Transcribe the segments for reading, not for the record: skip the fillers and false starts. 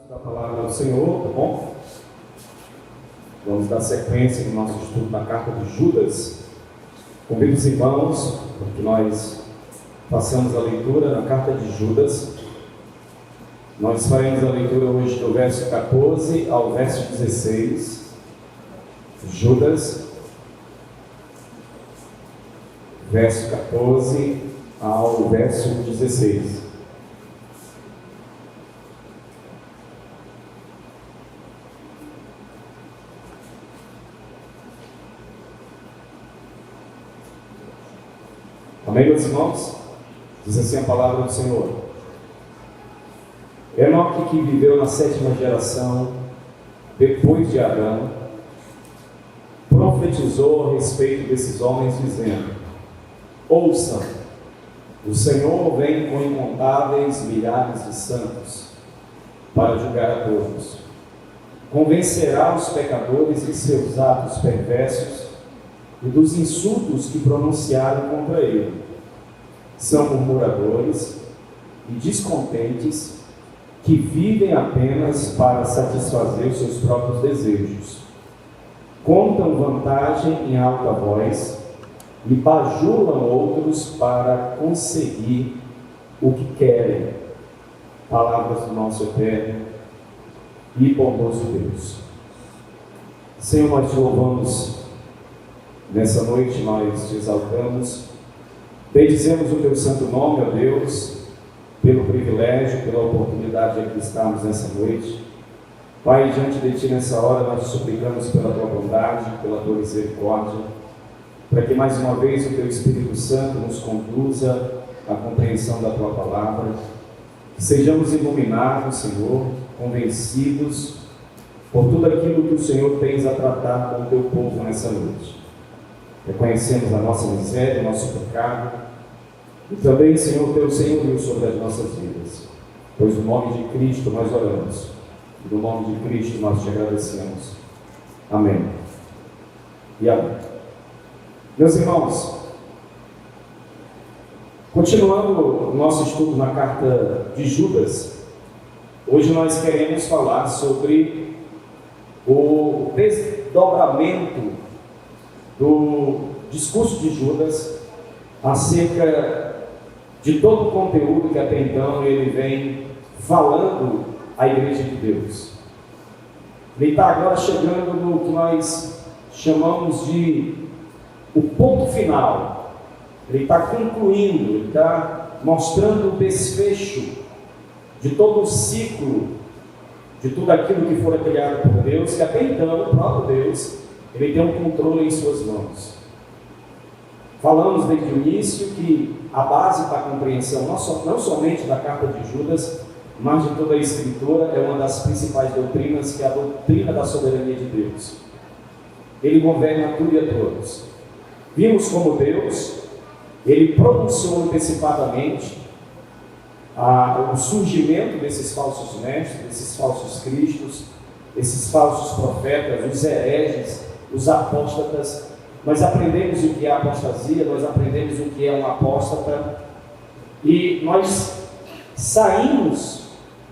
Da palavra do Senhor, tá bom? Vamos dar sequência no nosso estudo na carta de Judas. Convido os irmãos para que nós façamos a leitura na carta de Judas. Nós faremos a leitura hoje do verso 14 ao verso 16. Judas, verso 14 ao verso 16. Amém, meus irmãos? Diz assim a palavra do Senhor. Enoque, que viveu na 7ª geração, depois de Adão, profetizou a respeito desses homens, dizendo: ouçam, o Senhor vem com incontáveis milhares de santos, para julgar a todos. Convencerá os pecadores de seus atos perversos e dos insultos que pronunciaram contra ele. São murmuradores e descontentes, que vivem apenas para satisfazer os seus próprios desejos. Contam vantagem em alta voz e bajulam outros para conseguir o que querem. Palavras do nosso eterno e bondoso Deus. Senhor, nós te louvamos nessa noite, nós te exaltamos, bendizemos o teu santo nome, ó Deus, pelo privilégio, pela oportunidade de aqui estarmos nessa noite. Pai, diante de ti nessa hora nós te suplicamos pela tua bondade, pela tua misericórdia, para que mais uma vez o teu Espírito Santo nos conduza à compreensão da tua palavra, que sejamos iluminados, Senhor, convencidos por tudo aquilo que o Senhor tens a tratar com o teu povo nessa noite. Reconhecemos a nossa miséria, o nosso pecado, e também, Senhor, teu senhorio sobre as nossas vidas. Pois no nome de Cristo nós oramos, e no nome de Cristo nós te agradecemos. Amém. E amém. Meus irmãos, continuando o nosso estudo na carta de Judas, hoje nós queremos falar sobre o desdobramento do discurso de Judas acerca de todo o conteúdo que até então ele vem falando à igreja de Deus. Ele está agora chegando no que nós chamamos de o ponto final. Ele está concluindo, ele está mostrando o desfecho de todo o ciclo, de tudo aquilo que foi criado por Deus, que até então o próprio Deus ele tem um controle em suas mãos. Falamos desde o início que a base para a compreensão, não somente da carta de Judas, mas de toda a Escritura, é uma das principais doutrinas, que é a doutrina da soberania de Deus. Ele governa tudo e a todos. Vimos como Deus, ele pronunciou antecipadamente o surgimento desses falsos mestres, desses falsos cristos, esses falsos profetas, os hereges, os apóstatas. Nós aprendemos o que é apostasia, nós aprendemos o que é um apóstata, e nós saímos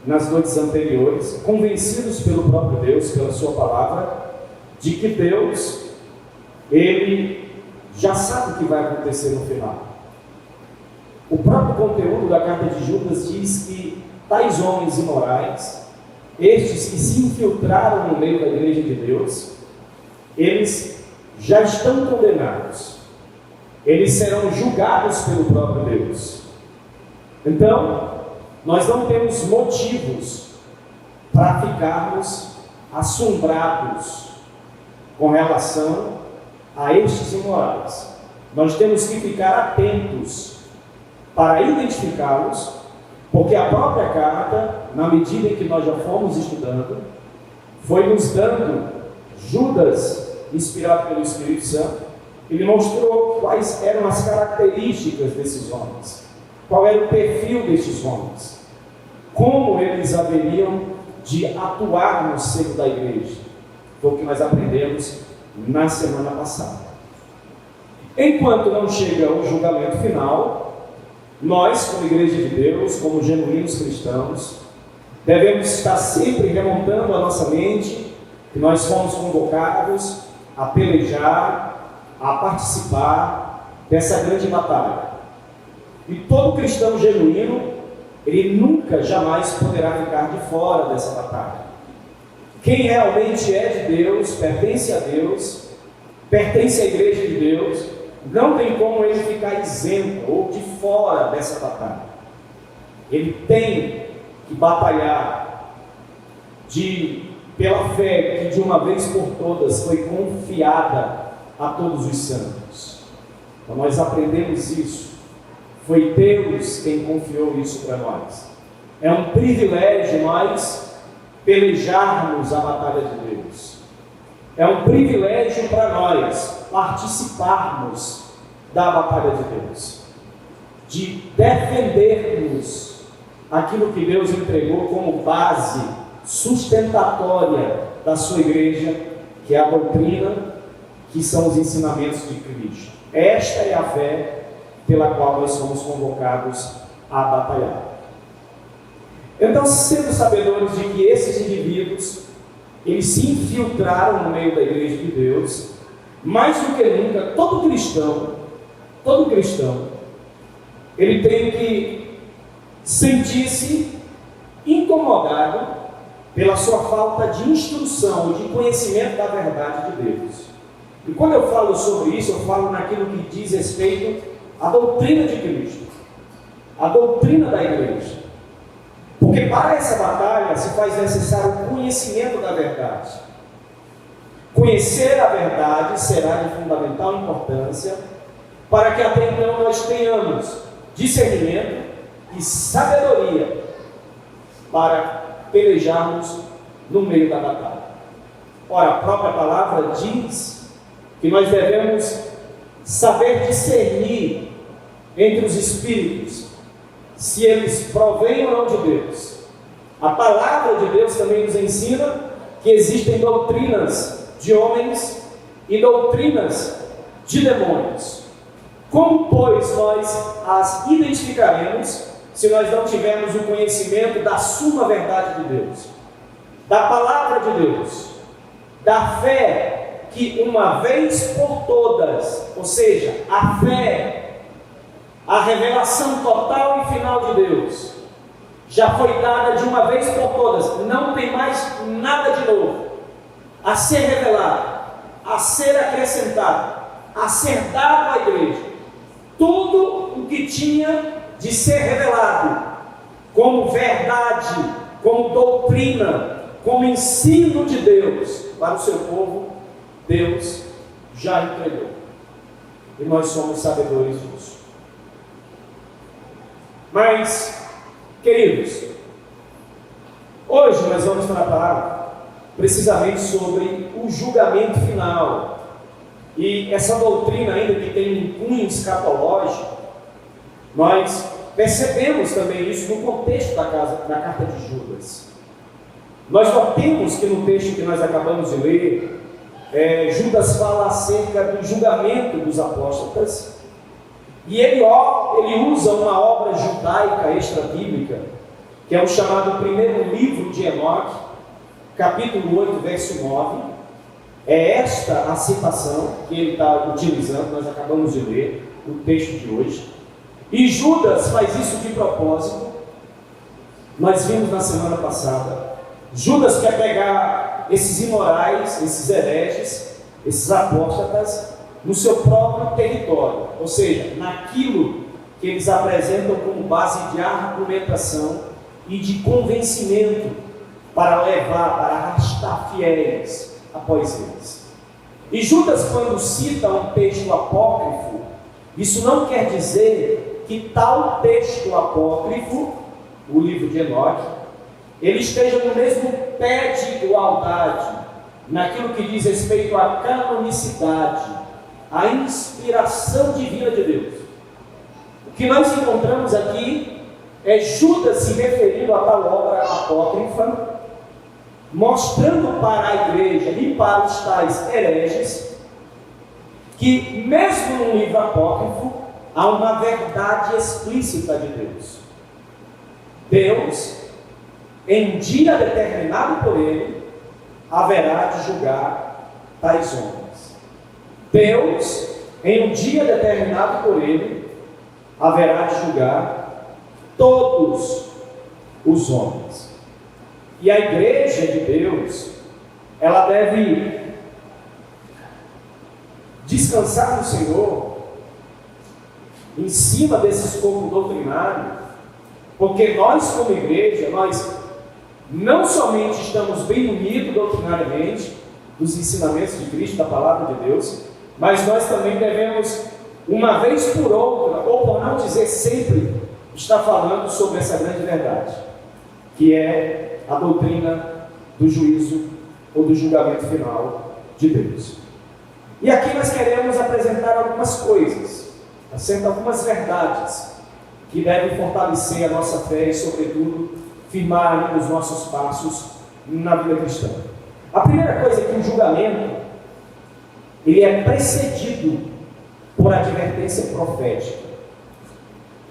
nas noites anteriores, convencidos pelo próprio Deus, pela sua palavra, de que Deus, ele já sabe o que vai acontecer no final. O próprio conteúdo da carta de Judas diz que tais homens imorais, estes que se infiltraram no meio da igreja de Deus, eles já estão condenados, eles serão julgados pelo próprio Deus. Então, nós não temos motivos para ficarmos assombrados com relação a estes imorais. Nós temos que ficar atentos para identificá-los, porque a própria carta, na medida em que nós já fomos estudando, foi nos dando Judas, inspirado pelo Espírito Santo. Ele mostrou quais eram as características desses homens, qual era o perfil destes homens, como eles haveriam de atuar no seio da igreja. Foi o que nós aprendemos na semana passada. Enquanto não chega o julgamento final, nós, como igreja de Deus, como genuínos cristãos, Devemos estar sempre remontando a nossa mente que nós fomos convocados a pelejar, a participar dessa grande batalha. E todo cristão genuíno, ele nunca, jamais poderá ficar de fora dessa batalha. Quem realmente é de Deus, pertence a Deus, pertence à igreja de Deus, não tem como ele ficar isento ou de fora dessa batalha. Ele tem que batalhar pela fé que de uma vez por todas foi confiada a todos os santos. Então nós aprendemos isso. Foi Deus quem confiou isso para nós. É um privilégio nós pelejarmos a batalha de Deus. É um privilégio para nós participarmos da batalha de Deus, de defendermos aquilo que Deus entregou como base sustentatória da sua igreja, que é a doutrina, que são os ensinamentos de Cristo. Esta é a fé pela qual nós somos convocados a batalhar. Então, sendo sabedores de que esses indivíduos, eles se infiltraram no meio da igreja de Deus, mais do que nunca, todo cristão, ele tem que sentir-se incomodado pela sua falta de instrução e de conhecimento da verdade de Deus. E quando eu falo sobre isso, eu falo naquilo que diz respeito à doutrina de Cristo, a doutrina da igreja. Porque para essa batalha se faz necessário o conhecimento da verdade. Conhecer a verdade será de fundamental importância para que até então nós tenhamos discernimento e sabedoria para pelejarmos no meio da batalha. Ora, a própria palavra diz que nós devemos saber discernir entre os espíritos, se eles provêm ou não de Deus. A palavra de Deus também nos ensina que existem doutrinas de homens e doutrinas de demônios. Como, pois, nós as identificaremos se nós não tivermos o conhecimento da suma verdade de Deus, da palavra de Deus, da fé que uma vez por todas, ou seja, a fé, a revelação total e final de Deus, já foi dada de uma vez por todas, não tem mais nada de novo a ser revelado, a ser acrescentado, a ser dado à igreja. Tudo o que tinha de ser revelado como verdade, como doutrina, como ensino de Deus para o seu povo, Deus já entregou. E nós somos sabedores disso. Mas, queridos, hoje nós vamos tratar precisamente sobre o julgamento final. E essa doutrina, ainda que tem um cunho escatológico, nós percebemos também isso no contexto da carta de Judas. Nós notamos que no texto que nós acabamos de ler, Judas fala acerca do julgamento dos apóstolos, e ele usa uma obra judaica extra-bíblica, que é o chamado primeiro livro de Enoque, capítulo 8, verso 9. É esta a citação que ele está utilizando, nós acabamos de ler o texto de hoje. E Judas faz isso de propósito. Nós vimos na semana passada. Judas quer pegar esses imorais, esses hereges, esses apóstatas, no seu próprio território, ou seja, naquilo que eles apresentam como base de argumentação e de convencimento para levar, para arrastar fiéis após eles. E Judas, quando cita um texto apócrifo, isso não quer dizer que tal texto apócrifo, o livro de Enoque, ele esteja no mesmo pé de igualdade naquilo que diz respeito à canonicidade, à inspiração divina de Deus. O que nós encontramos aqui é Judas se referindo a tal obra apócrifa, mostrando para a igreja e para os tais hereges que mesmo num livro apócrifo há uma verdade explícita de Deus. Deus em dia determinado por ele, haverá de julgar tais homens. Deus, em um dia determinado por ele, haverá de julgar todos os homens. E a igreja de Deus, ela deve descansar no Senhor, em cima desse escopo doutrinário, porque nós, como igreja, nós não somente estamos bem unidos doutrinariamente dos ensinamentos de Cristo, da palavra de Deus, mas nós também devemos, uma vez por outra, ou por não dizer sempre, estar falando sobre essa grande verdade, que é a doutrina do juízo ou do julgamento final de Deus. E aqui nós queremos apresentar algumas coisas, algumas verdades que devem fortalecer a nossa fé e, sobretudo, firmar os nossos passos na vida cristã. A primeira coisa é que o julgamento ele é precedido por advertência profética.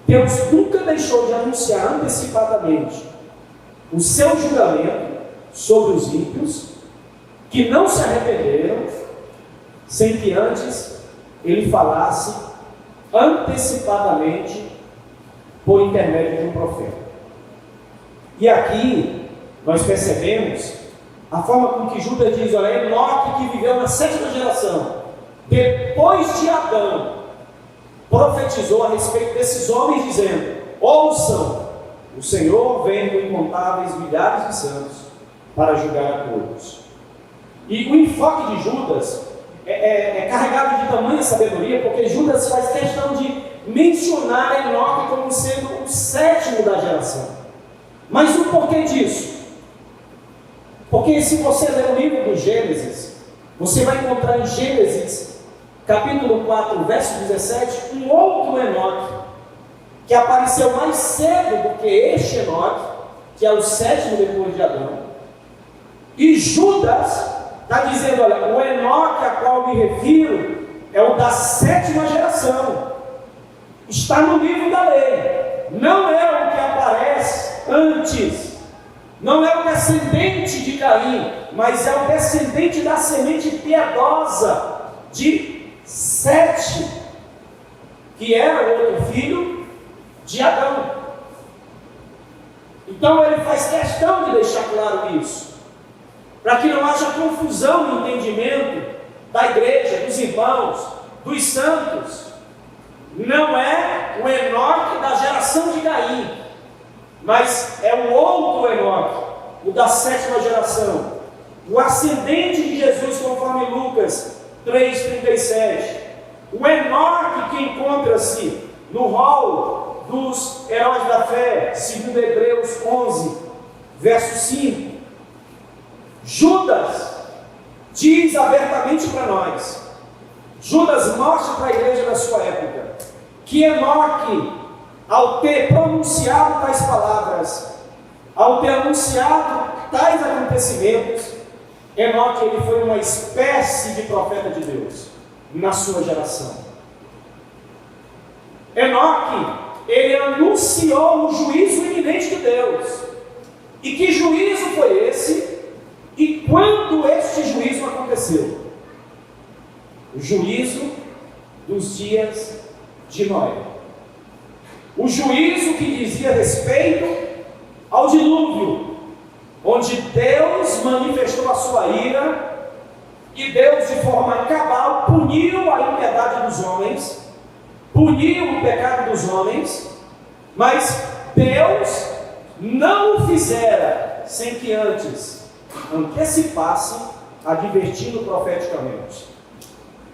Deus nunca deixou de anunciar antecipadamente o seu julgamento sobre os ímpios que não se arrependeram, sem que antes ele falasse antecipadamente por intermédio de um profeta. E aqui nós percebemos a forma com que Judas diz: olha, Enoque, que viveu na 7ª geração, depois de Adão, profetizou a respeito desses homens, dizendo: ouçam, o Senhor vem com incontáveis milhares de santos para julgar a todos. E o enfoque de Judas é carregado de tamanha sabedoria, porque Judas faz questão de mencionar Enoque como sendo o 7º da geração. Mas o porquê disso? Porque se você ler o livro do Gênesis, você vai encontrar em Gênesis, capítulo 4, verso 17, um outro Enoque, que apareceu mais cedo do que este Enoque, que é o 7º depois de Adão. E Judas está dizendo: olha, o Enoque a qual me refiro é o da 7ª geração. Está no livro da lei. Não é o que aparece antes. Não é o descendente de Caim, mas é o descendente da semente piedosa de Sete, que era o outro filho de Adão. Então ele faz questão de deixar claro isso, para que não haja confusão no entendimento da igreja, dos irmãos, dos santos. Não é o Enoque da geração de Caim, mas é o outro Enoque, o da 7ª geração, o ascendente de Jesus, conforme Lucas 3,37. O Enoque que encontra-se no rol dos heróis da fé, segundo Hebreus 11, verso 5. Judas diz abertamente para nós, Judas mostra para a igreja da sua época, que Enoque, ao ter pronunciado tais palavras, ao ter anunciado tais acontecimentos, Enoque ele foi uma espécie de profeta de Deus na sua geração. Enoque, ele anunciou o juízo iminente de Deus. E que juízo foi esse? E quando este juízo aconteceu? O juízo dos dias de Noé. O juízo que dizia respeito ao dilúvio, onde Deus manifestou a sua ira, e Deus, de forma cabal, puniu a impiedade dos homens, puniu o pecado dos homens, mas Deus não o fizera sem que antes antecipasse, advertindo profeticamente.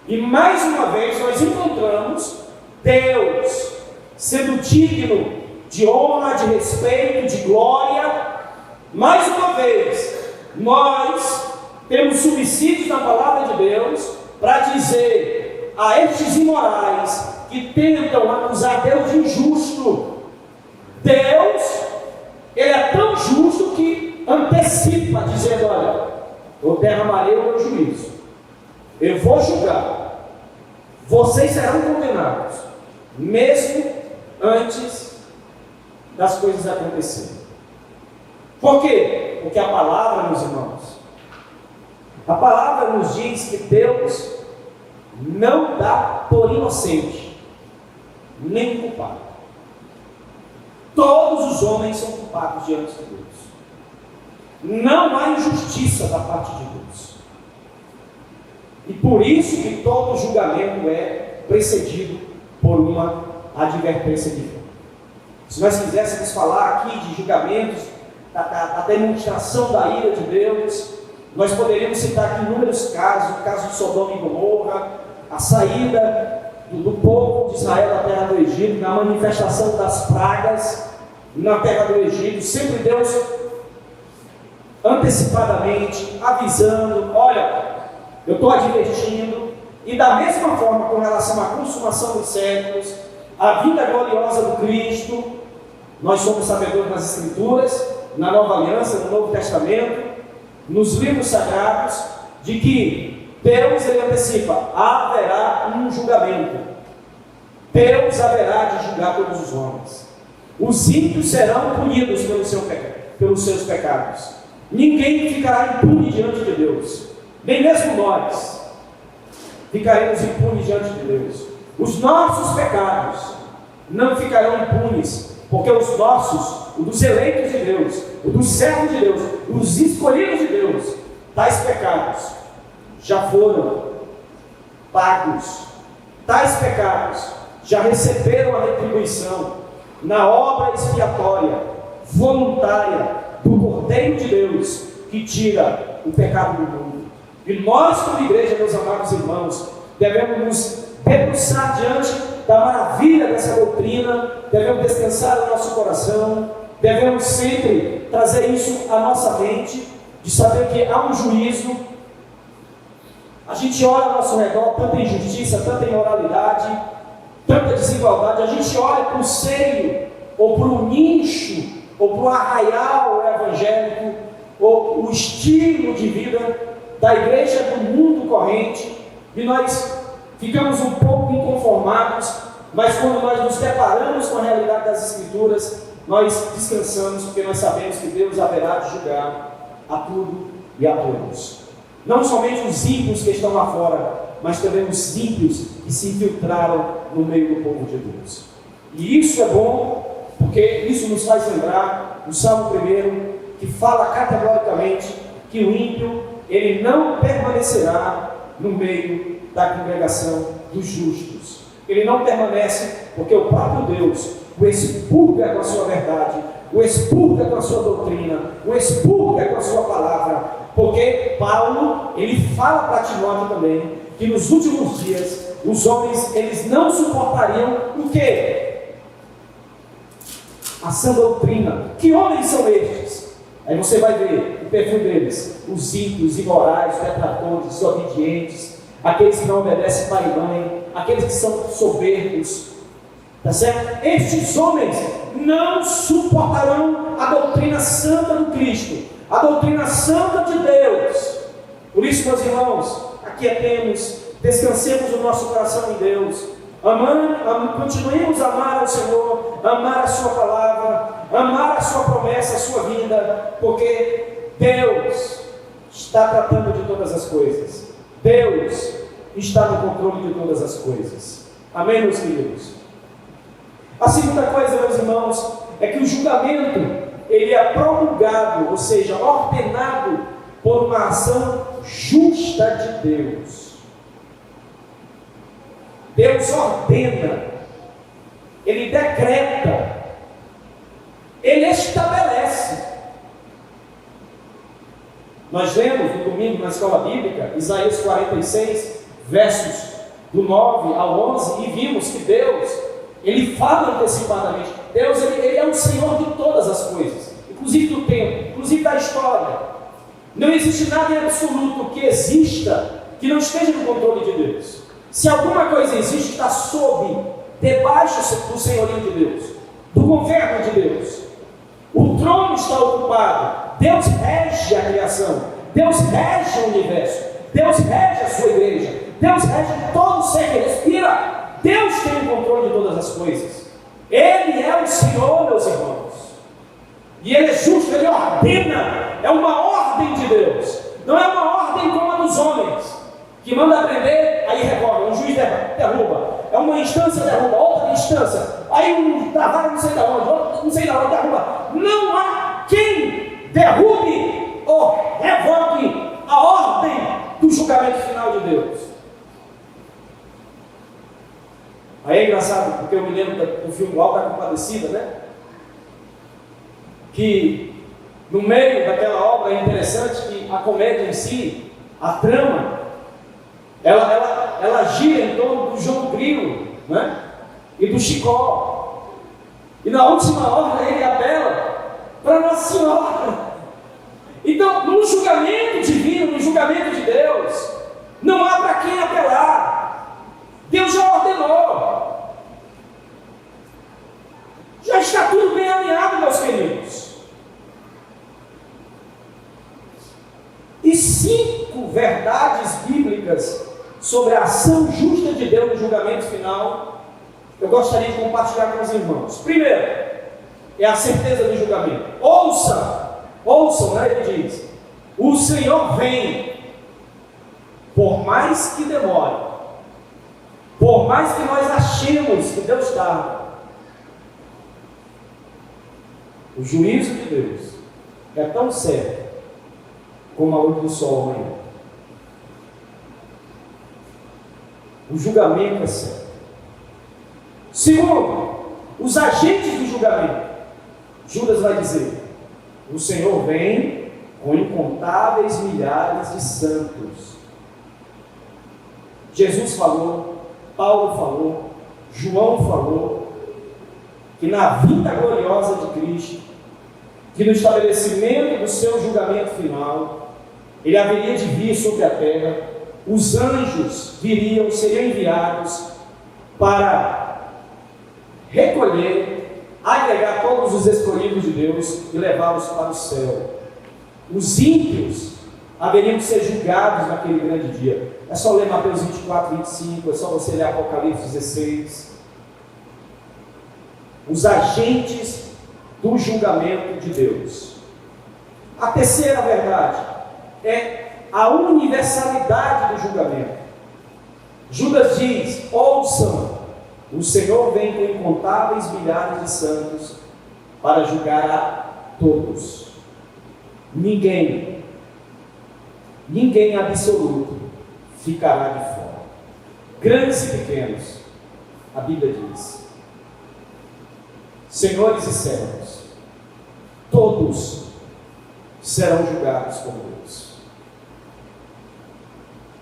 E mais uma vez nós encontramos Deus sendo digno de honra, de respeito, de glória. Mais uma vez, nós temos subsídios na palavra de Deus para dizer a estes imorais que tentam acusar Deus de injusto. Deus, ele é tão justo que antecipa, dizendo: olha, eu derramarei o meu juízo, eu vou julgar, vocês serão condenados, mesmo antes das coisas acontecerem. Por quê? Porque a palavra, meus irmãos, a palavra nos diz que Deus não dá por inocente, nem culpado. Todos os homens são culpados diante de Deus. Não há injustiça da parte de Deus. E por isso que todo julgamento é precedido por uma advertência divina. Se nós quiséssemos falar aqui de julgamentos, da demonstração da ira de Deus, nós poderíamos citar aqui inúmeros casos, o caso de Sodoma e Gomorra, a saída do povo de Israel da terra do Egito, na manifestação das pragas na terra do Egito, sempre Deus antecipadamente avisando: olha, eu estou advertindo. E da mesma forma, com relação à consumação dos séculos, a vinda gloriosa do Cristo, nós somos sabedores nas Escrituras, na Nova Aliança, no Novo Testamento, nos livros sagrados, de que Deus, ele antecipa: haverá um julgamento. Deus haverá de julgar todos os homens. Os ímpios serão punidos pelos seus pecados. Ninguém ficará impune diante de Deus, nem mesmo nós ficaremos impunes diante de Deus. Os nossos pecados não ficarão impunes, porque os nossos, os dos eleitos de Deus, os dos servos de Deus, os escolhidos de Deus, tais pecados já foram pagos. Tais pecados já receberam a retribuição na obra expiatória, voluntária do Cordeiro de Deus, que tira o pecado do mundo. E nós, como igreja, meus amados irmãos, devemos nos debruçar diante da maravilha dessa doutrina, devemos descansar no nosso coração, devemos sempre trazer isso à nossa mente, de saber que há um juízo. A gente olha ao nosso redor, tanta injustiça, tanta imoralidade, tanta desigualdade. A gente olha para o seio, ou para o nicho, ou para o arraial evangélico, ou o estilo de vida da igreja do mundo corrente, e nós ficamos um pouco inconformados, mas quando nós nos deparamos com a realidade das Escrituras, nós descansamos, porque nós sabemos que Deus haverá de julgar a tudo e a todos. Não somente os ímpios que estão lá fora, mas também os ímpios que se infiltraram no meio do povo de Deus. E isso é bom, porque isso nos faz lembrar do Salmo 1, que fala categoricamente que o ímpio, ele não permanecerá no meio da congregação dos justos. Ele não permanece porque o próprio Deus o expurga com a sua verdade, o expurga com a sua doutrina, o expurga com a sua palavra. Porque Paulo, ele fala para Timóteo também, que nos últimos dias, os homens, eles não suportariam o quê? A sã doutrina. Que homens são estes? Aí você vai ver o perfil deles: os ímpios, imorais, detratores, desobedientes, aqueles que não obedecem pai e mãe, aqueles que são soberbos, tá certo? Estes homens não suportarão a doutrina santa do Cristo, a doutrina santa de Deus. Por isso, meus irmãos, aquietemos, descansemos o nosso coração em Deus, continuemos a amar ao Senhor, amar a sua palavra, amar a sua promessa, a sua vinda, porque Deus está tratando de todas as coisas. Deus está no controle de todas as coisas. Amém, meus queridos? A segunda coisa, meus irmãos, é que o julgamento, ele é promulgado, ou seja, ordenado por uma ação justa de Deus. Deus ordena, ele decreta, ele estabelece. Nós lemos no domingo na escola bíblica, Isaías 46, versos do 9 ao 11, e vimos que Deus, ele fala antecipadamente. Deus, ele é o Senhor de todas as coisas, inclusive do tempo, inclusive da história. Não existe nada em absoluto que exista que não esteja no controle de Deus. Se alguma coisa existe, está debaixo do senhorio de Deus, do governo de Deus. O trono está ocupado. Deus rege a criação, Deus rege o universo, Deus rege a sua igreja, Deus rege todo ser que respira. Deus tem o controle de todas as coisas. Ele é o Senhor, meus irmãos. E Ele é justo, Ele ordena. É uma ordem de Deus. Não é uma ordem como a dos homens, que manda prender, aí revoga. Um juiz derruba. É uma instância derruba, outra instância. Aí um da vara não sei da onde, outro não sei da onde derruba. Não há quem derrube ou revogue a ordem do julgamento final de Deus. Aí é engraçado, porque eu me lembro do filme O Auto da Compadecida, né? Que no meio daquela obra é interessante que a comédia em si, a trama, ela gira em torno do João Grilo, né? E do Chicó. E na última hora ele apela para Nossa Senhora. Então, no julgamento divino, no julgamento de Deus, não há para quem apelar. Deus já ordenou. Já está tudo bem alinhado, meus queridos. E 5 verdades bíblicas sobre a ação justa de Deus no julgamento final, eu gostaria de compartilhar com os irmãos. Primeiro, é a certeza do julgamento. Ouçam, né? Ele diz: o Senhor vem, por mais que demore, por mais que nós achemos que Deus tarda, o juízo de Deus é tão certo como a luz do sol amanhã. O julgamento é certo. Segundo, os agentes do julgamento. Judas vai dizer: o Senhor vem com incontáveis milhares de santos. Jesus falou, Paulo falou, João falou, que na vinda gloriosa de Cristo, que no estabelecimento do seu julgamento final, ele haveria de vir sobre a terra, os anjos seriam enviados para recolher, agregar todos os escolhidos de Deus e levá-los para o céu. Os ímpios haveriam de ser julgados naquele grande dia. É só ler Mateus 24, 25, é só você ler Apocalipse 16. Os agentes do julgamento de Deus. A terceira verdade é a universalidade do julgamento. Judas diz: ouçam, o Senhor vem com incontáveis milhares de santos para julgar a todos. Ninguém absoluto ficará de fora. Grandes e pequenos, a Bíblia diz. Senhores e servos, todos serão julgados por Deus.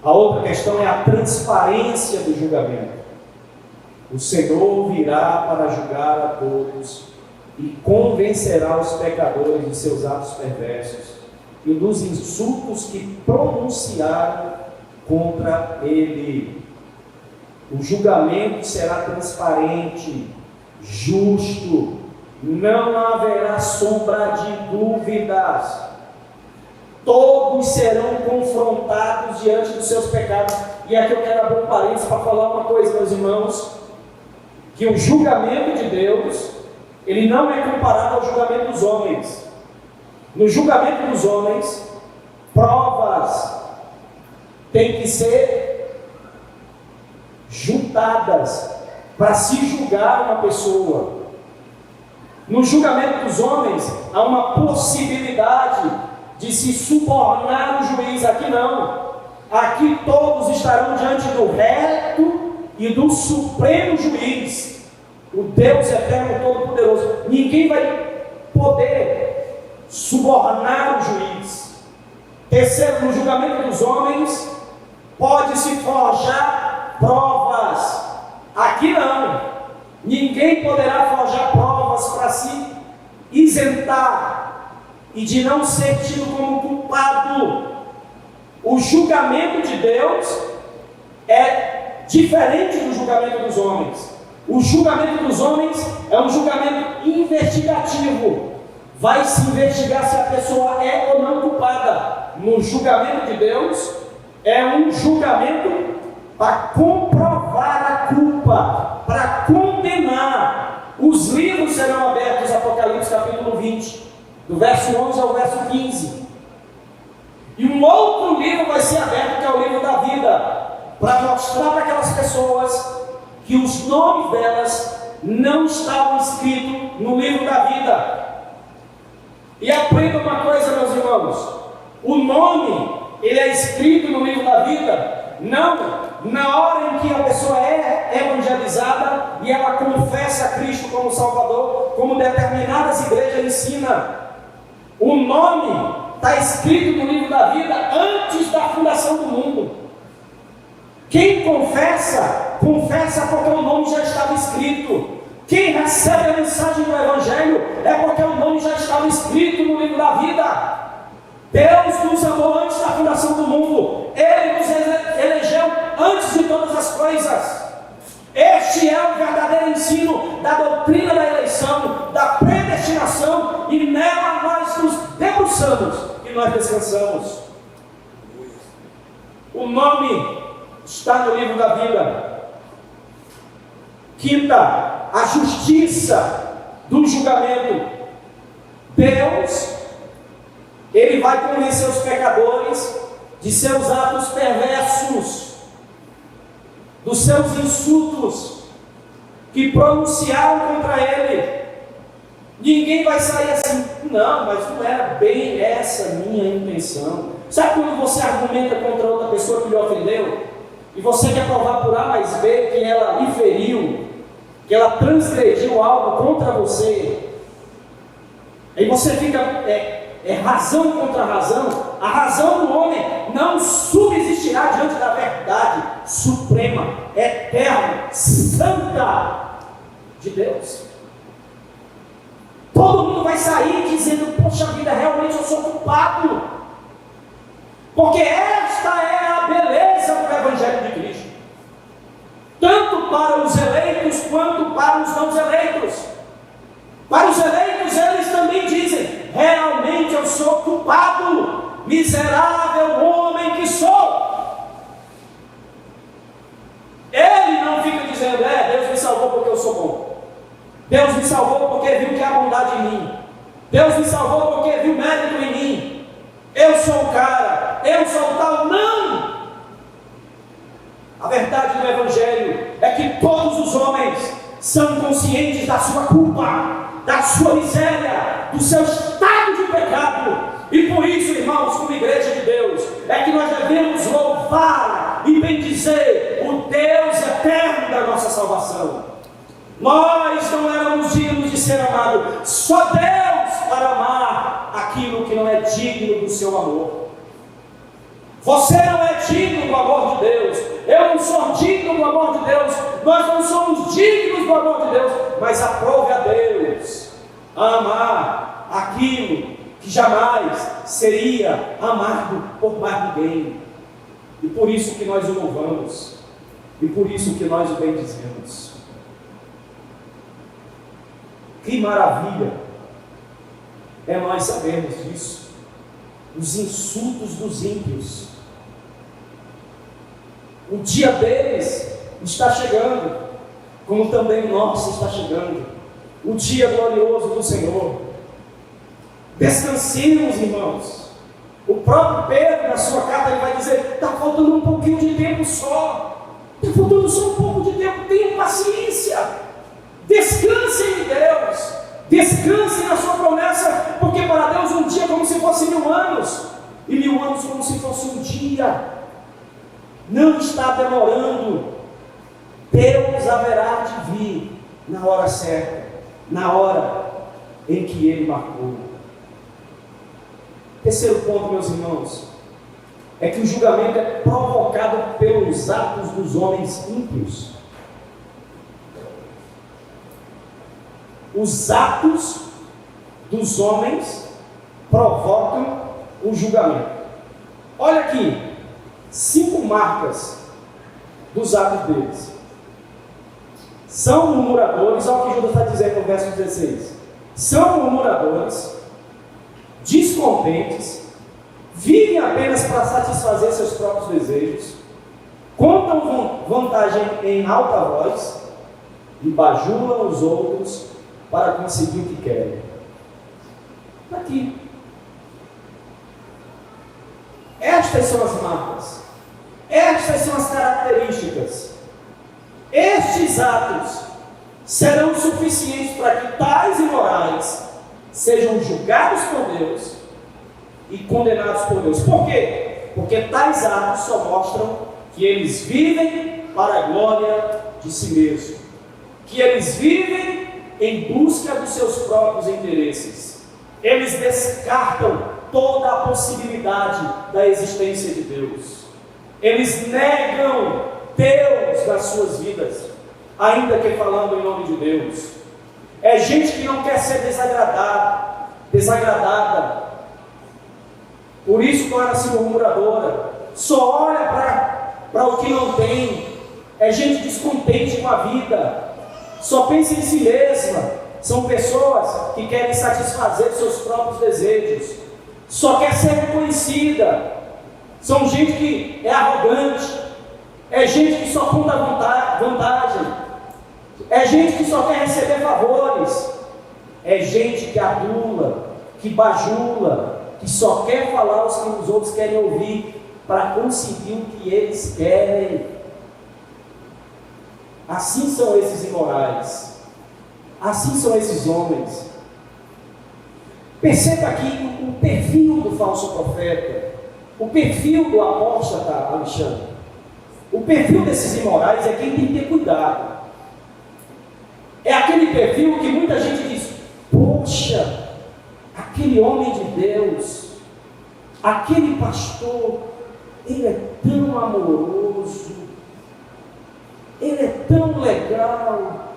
A outra questão é a transparência do julgamento. O Senhor virá para julgar a todos e convencerá os pecadores de seus atos perversos e dos insultos que pronunciaram contra Ele. O julgamento será transparente, justo, não haverá sombra de dúvidas. Todos serão confrontados diante dos seus pecados. E aqui eu quero abrir um parênteses para falar uma coisa, meus irmãos, que o julgamento de Deus, ele não é comparado ao julgamento dos homens. No julgamento dos homens, provas têm que ser juntadas para se julgar uma pessoa. No julgamento dos homens, há uma possibilidade de se subornar o juiz. Aqui não. Aqui todos estarão diante do reto e do supremo juiz, o Deus eterno todo-poderoso. Ninguém vai poder subornar o juiz. Terceiro, no julgamento dos homens, pode-se forjar provas. Aqui não. Ninguém poderá forjar provas para se isentar e de não ser tido como culpado. O julgamento de Deus é diferente do julgamento dos homens. O julgamento dos homens é um julgamento investigativo. Vai se investigar se a pessoa é ou não culpada. No julgamento de Deus é um julgamento para comprovar a culpa, para condenar. Os livros serão abertos, Apocalipse capítulo 20, do verso 11 ao verso 15. E um outro livro vai ser aberto, que é o livro da vida, para mostrar para aquelas pessoas que os nomes delas não estavam escritos no livro da vida. E aprenda uma coisa, meus irmãos: o nome, ele é escrito no livro da vida, não na hora em que a pessoa é evangelizada e ela confessa a Cristo como Salvador, como determinadas igrejas ensinam. O nome está escrito no livro da vida antes da fundação do mundo. Quem confessa, confessa porque o nome já estava escrito. Quem recebe a mensagem do Evangelho é porque o nome já estava escrito no livro da vida. Deus nos amou antes da fundação do mundo. Ele nos elegeu antes de todas as coisas. Este é o verdadeiro ensino da doutrina da eleição, da predestinação, e nela nós nos debruçamos e nós descansamos. O nome está no livro da vida. Quinta, a justiça do julgamento. Deus, Ele vai convencer os pecadores de seus atos perversos, dos seus insultos que pronunciaram contra Ele. Ninguém vai sair assim: não, mas não era bem essa minha intenção. Sabe quando você argumenta contra outra pessoa que lhe ofendeu, e você quer provar por A mais B que ela lhe feriu, que ela transgrediu algo contra você, aí você fica, razão contra razão. A razão do homem não subsistirá diante da verdade suprema, eterna, santa de Deus. Todo mundo vai sair dizendo: poxa vida, realmente eu sou culpado, porque esta é a beleza do Evangelho de Cristo, tanto para os eleitos quanto para os não eleitos. Para os eleitos, eles também dizem: realmente eu sou culpado, miserável homem que sou. Ele não fica dizendo: Deus me salvou porque eu sou bom, Deus me salvou porque viu que há bondade em mim, Deus me salvou porque viu mérito em mim, eu sou o cara, eu sou o tal. Não! A verdade do Evangelho é que todos os homens são conscientes da sua culpa, da sua miséria, do seu estado de pecado. E por isso, irmãos, como igreja de Deus, é que nós devemos louvar e bendizer o Deus eterno da nossa salvação. Nós não éramos dignos de ser amados, só Deus para amar aquilo que não é digno do seu amor. Você não é digno do amor de Deus, eu não sou digno do amor de Deus, nós não somos dignos do amor de Deus, mas aprove a Deus amar aquilo que jamais seria amado por mais ninguém. E por isso que nós o louvamos, e por isso que nós o bendizemos. Que maravilha é nós sabermos disso. Os insultos dos ímpios, o dia deles está chegando, como também o nosso está chegando, o dia glorioso do Senhor. Descansemos, irmãos. O próprio Pedro, na sua carta, ele vai dizer: está faltando um pouquinho de tempo só, está faltando só um pouco de tempo, tenha paciência, descansem em Deus, descansem na sua promessa, porque para Deus um dia é como se fosse 1000 anos, e 1000 anos como se fosse um dia. Não está demorando. Deus haverá de vir na hora certa, na hora em que Ele marcou. Terceiro ponto, meus irmãos, é que o julgamento é provocado pelos atos dos homens ímpios. Os atos dos homens provocam o julgamento. Olha aqui, 5 marcas dos atos deles. São murmuradores, olha o que Judas está dizendo no verso 16. São murmuradores, descontentes, vivem apenas para satisfazer seus próprios desejos, contam vantagem em alta voz e bajulam os outros para conseguir o que querem. Está aqui. Estas são as marcas. Estas são as características. Estes atos serão suficientes para que tais imorais sejam julgados por Deus e condenados por Deus. Por quê? Porque tais atos só mostram que eles vivem para a glória de si mesmo, que eles vivem em busca dos seus próprios interesses. Eles descartam toda a possibilidade da existência de Deus. Eles negam Deus nas suas vidas, ainda que falando em nome de Deus. É gente que não quer ser desagradada, por isso torna-se murmuradora, só olha para o que não tem. É gente descontente com a vida, só pensa em si mesma. São pessoas que querem satisfazer seus próprios desejos, só quer ser reconhecida. São gente que é arrogante, é gente que só conta vantagem, é gente que só quer receber favores, é gente que adula, que bajula, que só quer falar os que os outros querem ouvir para conseguir o que eles querem. Assim são esses imorais, assim são esses homens. Perceba aqui o perfil do falso profeta, o perfil do apóstata Alexandre. O perfil desses imorais é quem tem que ter cuidado. É aquele perfil que muita gente diz: poxa, aquele homem de Deus, aquele pastor, ele é tão amoroso, ele é tão legal,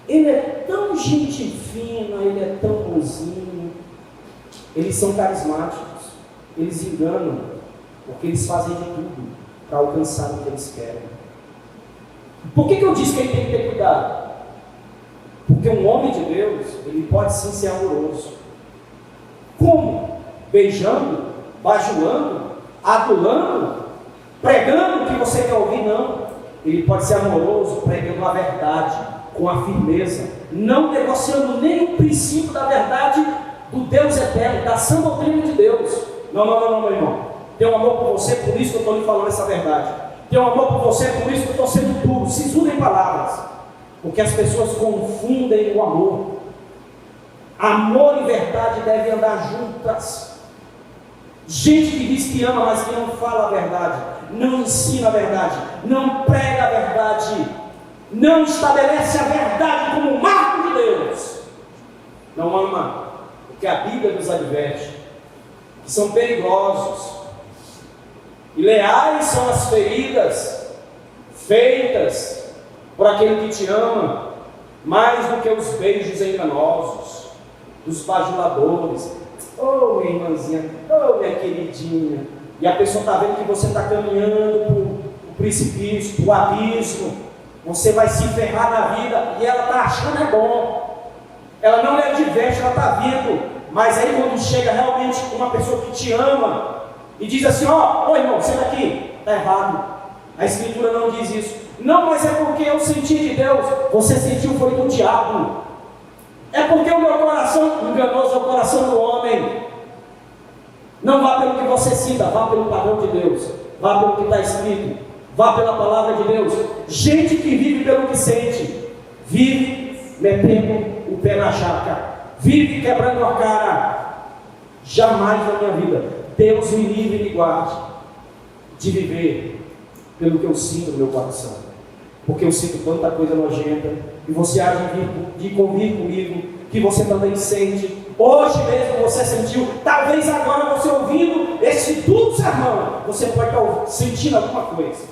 ele é tão gente fina, ele é tão bonzinho. Eles são carismáticos, eles enganam, porque eles fazem de tudo para alcançar o que eles querem. Por que eu disse que ele tem que ter cuidado? Porque um homem de Deus, ele pode sim ser amoroso. Como? Beijando, bajulando, adulando, pregando o que você quer ouvir? Não. Ele pode ser amoroso, pregando a verdade, com a firmeza, não negociando nem o princípio da verdade do Deus eterno, da sã doutrina de Deus. Não, meu irmão. Tenho amor por você, por isso que eu estou lhe falando essa verdade. Tenho amor por você, por isso que eu estou sendo duro. Cisura em palavras, porque as pessoas confundem o amor. Amor e verdade devem andar juntas. Gente que diz que ama, mas que não fala a verdade, não ensina a verdade, não prega a verdade, não estabelece a verdade como marco de Deus, não ama, porque a Bíblia nos adverte que são perigosos. E leais são as feridas feitas por aquele que te ama, mais do que os beijos enganosos dos bajuladores. Oh, minha irmãzinha, oh, minha queridinha. E a pessoa está vendo que você está caminhando para o precipício, para o abismo. Você vai se ferrar na vida e ela está achando é bom. Ela não lhe adverte, ela está vendo. Mas aí quando chega realmente uma pessoa que te ama e diz assim: ó, irmão, senta aqui, está errado. A Escritura não diz isso. Não, mas é porque eu senti de Deus. Você sentiu foi do diabo. É porque o meu coração, enganoso é o coração do homem. Não vá pelo que você sinta, vá pelo padrão de Deus. Vá pelo que está escrito. Vá pela palavra de Deus. Gente que vive pelo que sente, vive metendo o pé na jaca, vive quebrando a cara. Jamais na minha vida Deus me livre e me guarde de viver pelo que eu sinto no meu coração, porque eu sinto tanta coisa nojenta, e você há de convir comigo que você também sente. Hoje mesmo você sentiu, talvez agora você ouvindo esse duro sermão, você pode estar sentindo alguma coisa,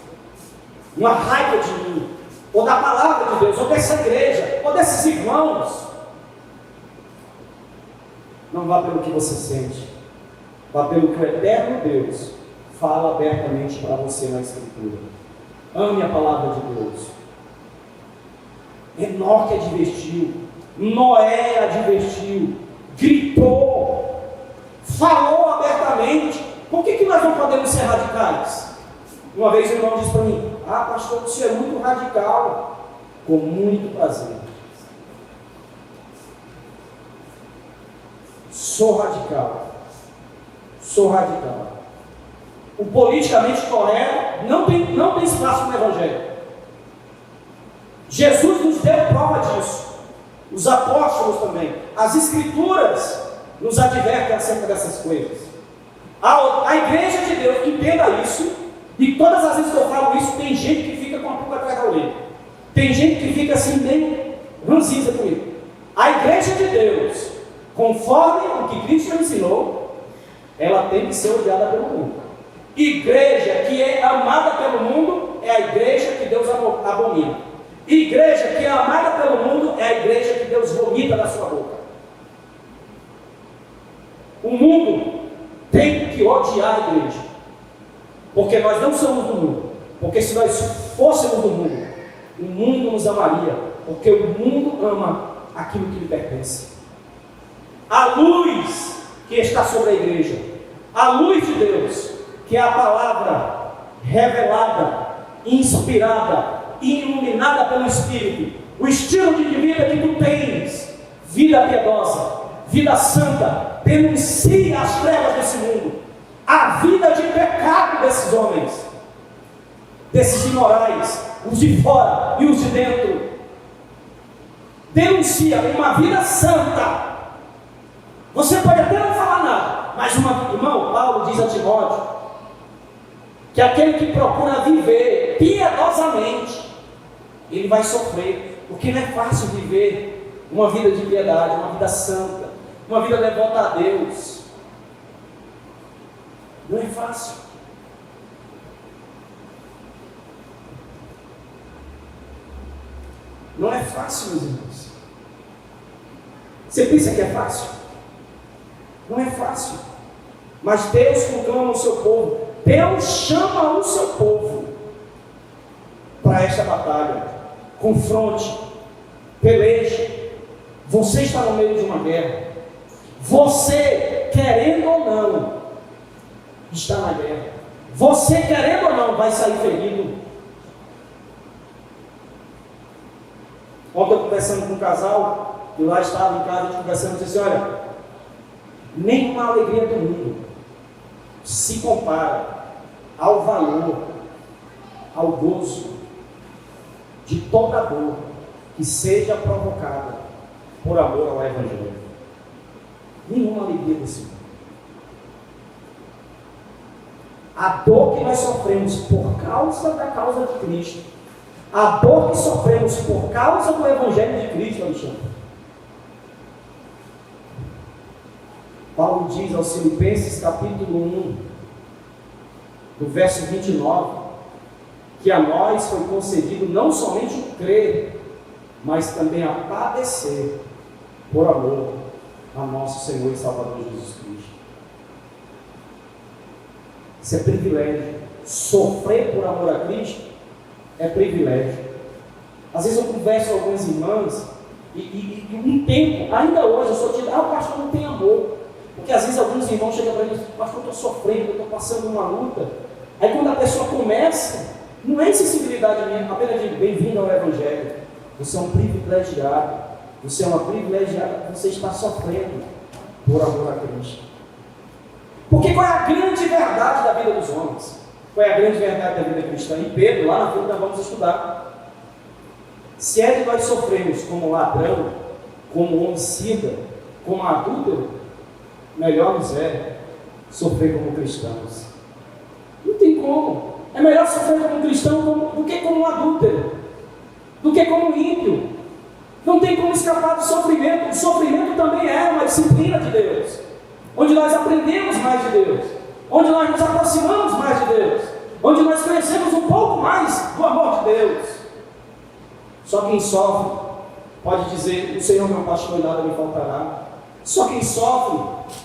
uma raiva de mim, ou da palavra de Deus, ou dessa igreja, ou desses irmãos. Não vá pelo que você sente, vá pelo que o eterno Deus fala abertamente para você na Escritura. Ame a palavra de Deus. Enoque advertiu, Noé advertiu, gritou, falou abertamente. Por que nós não podemos ser radicais? Uma vez o irmão disse para mim: ah, pastor, você é muito radical. Com muito prazer. Sou radical. Sou radical. O politicamente correto não tem espaço no Evangelho. Jesus nos deu prova disso. Os apóstolos também. As Escrituras nos advertem acerca dessas coisas. A igreja de Deus, entenda isso, e todas as vezes que eu falo isso, tem gente que fica com a pulga atrás da orelha. Tem gente que fica assim, bem ranzinza comigo. A igreja de Deus, conforme o que Cristo ensinou, ela tem que ser odiada pelo mundo. Igreja que é amada pelo mundo é a igreja que Deus abomina. Igreja que é amada pelo mundo é a igreja que Deus vomita da sua boca. O mundo tem que odiar a igreja, porque nós não somos do mundo. Porque se nós fôssemos do mundo, o mundo nos amaria, porque o mundo ama aquilo que lhe pertence. A luz que está sobre a igreja, a luz de Deus, que é a palavra revelada, inspirada e iluminada pelo Espírito, o estilo de vida que tu tens, vida piedosa, vida santa, denuncia as trevas desse mundo, a vida de pecado desses homens, desses imorais, os de fora e os de dentro. Denuncia uma vida santa. Você pode até não falar nada, mas irmão, Paulo diz a Timóteo que aquele que procura viver piedosamente, ele vai sofrer, porque não é fácil viver uma vida de piedade, uma vida santa, uma vida devota a Deus. Não é fácil. Não é fácil, meus irmãos. Você pensa que é fácil? Não é fácil. Mas Deus proclama o seu povo. Deus chama o seu povo para esta batalha. Confronte, peleje. Você está no meio de uma guerra. Você, querendo ou não, está na guerra. Você, querendo ou não, vai sair ferido. Ontem eu conversando com um casal, e lá estava em casa, conversando, e disse assim: olha, nenhuma alegria do mundo se compara ao valor, ao gozo de toda dor que seja provocada por amor ao Evangelho. Nenhuma alegria desse mundo. A dor que nós sofremos por causa da causa de Cristo, a dor que sofremos por causa do Evangelho de Cristo, Alexandre. Paulo diz aos Filipenses, capítulo 1, do verso 29, que a nós foi concedido não somente o crer, mas também a padecer por amor a nosso Senhor e Salvador Jesus Cristo. Isso é privilégio. Sofrer por amor a Cristo é privilégio. Às vezes eu converso com algumas irmãs e um tempo, ainda hoje eu sou tido, o pastor não tem amor. Porque às vezes alguns irmãos chegam para mim e dizem: pastor, eu estou sofrendo, eu estou passando uma luta. Aí quando a pessoa começa, não é insensibilidade minha, apenas digo: bem-vindo ao Evangelho. Você é um privilegiado. Você é uma privilegiada, você está sofrendo por amor a Cristo. Porque qual é a grande verdade da vida dos homens? Qual é a grande verdade da vida cristã? E Pedro, lá na frente nós vamos estudar. Se é que nós sofremos como ladrão, como homicida, como adúltero, melhor nos é sofrer como cristãos. Não tem como. É melhor sofrer como cristão do que como um adúltero, do que como um ímpio. Não tem como escapar do sofrimento. O sofrimento também é uma disciplina de Deus, onde nós aprendemos mais de Deus, onde nós nos aproximamos mais de Deus, onde nós conhecemos um pouco mais do amor de Deus. Só quem sofre pode dizer: o Senhor é meu pastor e nada me faltará. Só quem sofre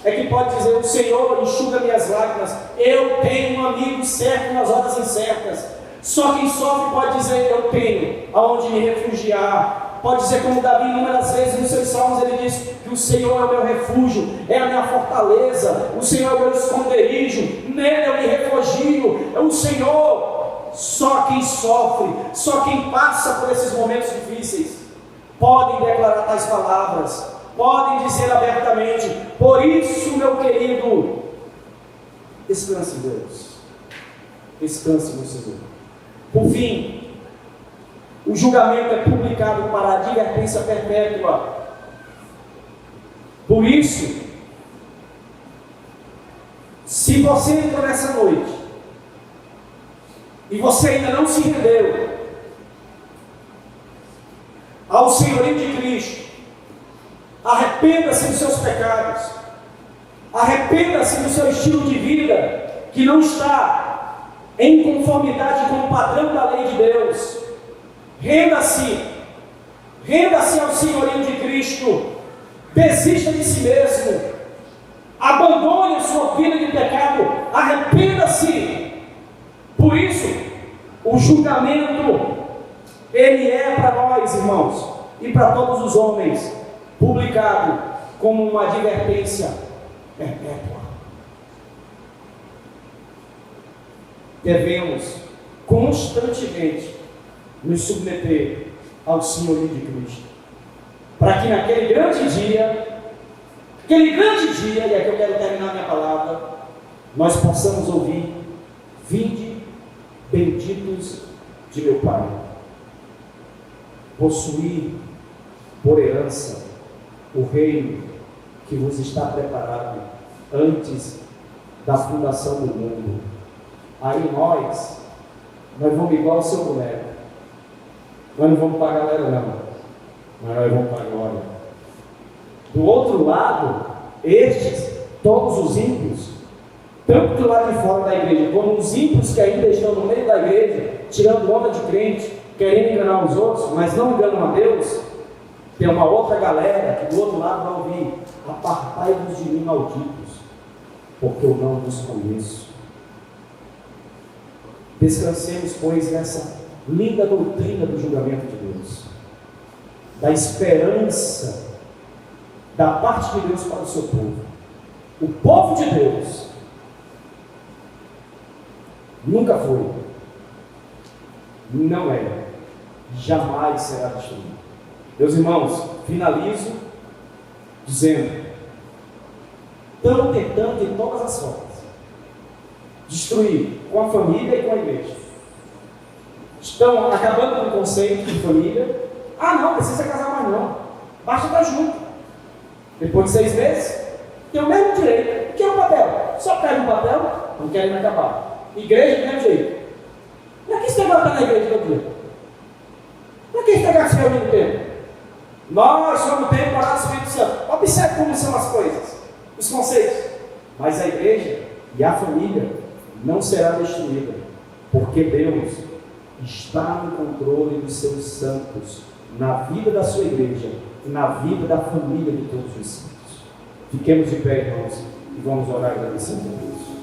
é que pode dizer: o Senhor enxuga minhas lágrimas, eu tenho um amigo certo nas horas incertas. Só quem sofre pode dizer: eu tenho aonde me refugiar. Pode dizer como Davi inúmeras vezes nos seus salmos, ele diz que o Senhor é o meu refúgio, é a minha fortaleza, o Senhor é o meu esconderijo, nele eu me refugio, é o Senhor. Só quem sofre, só quem passa por esses momentos difíceis podem declarar tais palavras: podem dizer abertamente. Por isso, meu querido, descanse em Deus, descanse no Senhor. Por fim, o julgamento é publicado para a advertência perpétua. Por isso, se você entrou nessa noite e você ainda não se rendeu ao senhorio de Cristo, arrependa-se dos seus pecados, arrependa-se do seu estilo de vida que não está em conformidade com o padrão da lei de Deus. Renda-se ao senhorio de Cristo, desista de si mesmo, abandone a sua vida de pecado, arrependa-se. Por isso, o julgamento, ele é para nós, irmãos, e para todos os homens, publicado como uma advertência perpétua. Devemos constantemente nos submeter ao senhorio de Cristo, para que naquele grande dia, e aqui eu quero terminar minha palavra, nós possamos ouvir: vinde, benditos de meu Pai, possuir por herança o reino que vos está preparado antes da fundação do mundo. Aí nós vamos igual ao seu boneco. Nós não vamos para a galera não, mas nós vamos para a glória. Do outro lado, todos os ímpios, tanto do lado de fora da igreja, como os ímpios que ainda estão no meio da igreja, tirando onda de crente, querendo enganar os outros, mas não enganam a Deus, tem uma outra galera que do outro lado vai ouvir: apartai-vos de mim, malditos, porque eu não vos conheço. Descansemos, pois, nessa linda doutrina do julgamento de Deus, da esperança da parte de Deus para o seu povo. O povo de Deus nunca foi, não é, jamais será destruído. Meus irmãos, finalizo dizendo: estão tentando de todas as formas destruir com a família e com a igreja. Estão acabando com o conceito de família. Não precisa casar mais não, basta estar junto. Depois de 6 meses, tem o mesmo direito. Que é o papel? Só pega o papel, não querem acabar. Igreja do mesmo jeito. Para que você vai estar na igreja todo dia? Para que você vai se reunir no tempo? Nós somos o tempo para o Espírito Santo. Observe como são as coisas, os conceitos. Mas a igreja e a família não será destruída, porque Deus está no controle dos seus santos, na vida da sua igreja e na vida da família de todos os santos. Fiquemos de pé, irmãos, e vamos orar agradecendo a Deus.